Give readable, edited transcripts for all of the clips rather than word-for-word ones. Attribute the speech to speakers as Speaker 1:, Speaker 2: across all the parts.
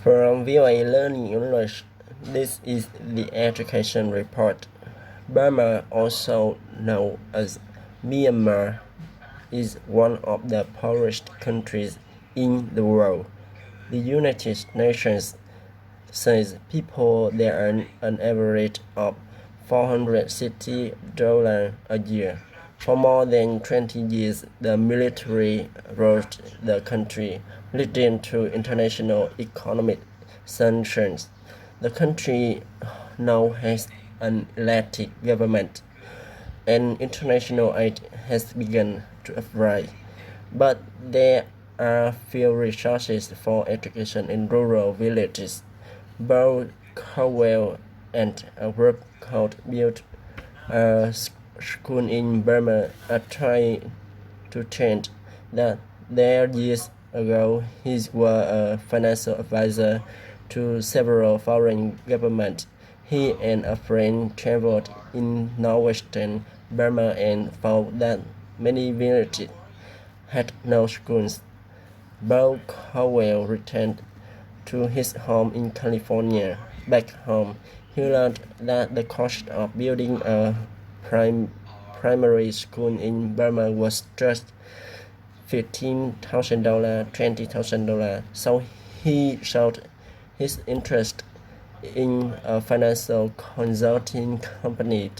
Speaker 1: From VOA Learning English, this is the Education Report. Burma, also known as Myanmar, is one of the poorest countries in the world. The United Nations says people there earn an average of $460 a year. For more than 20 years, the military ruled the country, leading to international economic sanctions. The country now has an elected government, and international aid has begun to arrive. But there are few resources for education in rural villages. Both Cowell and a group called Build a School in Burma are trying to change that. There years ago, he was a financial advisor to several foreign governments. He and a friend traveled in northwestern Burma and found that many villages had no schools. Bob Cowell returned to his home in California. Back home, he learned that the cost of building a primary school in Burma was just $15,000, $20,000. So he showed his interest in a financial consulting company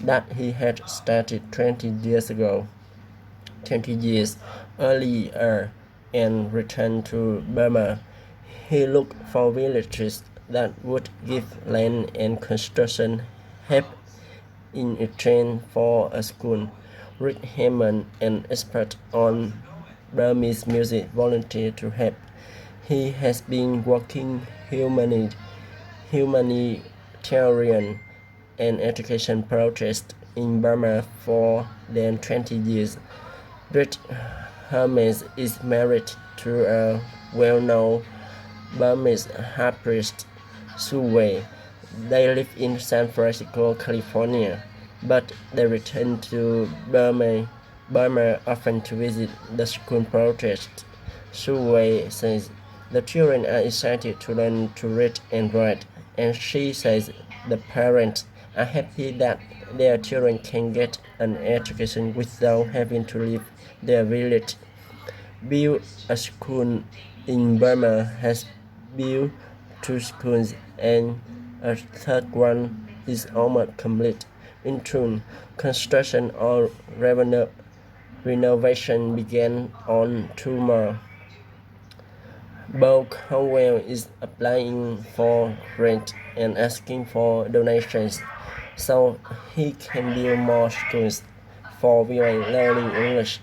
Speaker 1: that he had started 20 years ago. 20 years earlier, and returned to Burma. He looked for villages that would give land and construction help in exchange for a school. Rick Hammond, an expert on Burmese music, volunteered to help. He has been working humanitarian and education projects in Burma for than 20 years. Rick Hermes is married to a well-known Burmese half priest, Su Wei. They live in San Francisco, California, but they return to Burma often to visit the school project. Su Wei says the children are excited to learn to read and write, and she says the parents are happy that their children can get an education without having to leave their village. Build a School in Burma has built 2 schools, and a third one is almost complete. In June, construction or renovation began on 2 more. Bob Cowell is applying for grants and asking for donations so he can build more schools. For VOA Learning English,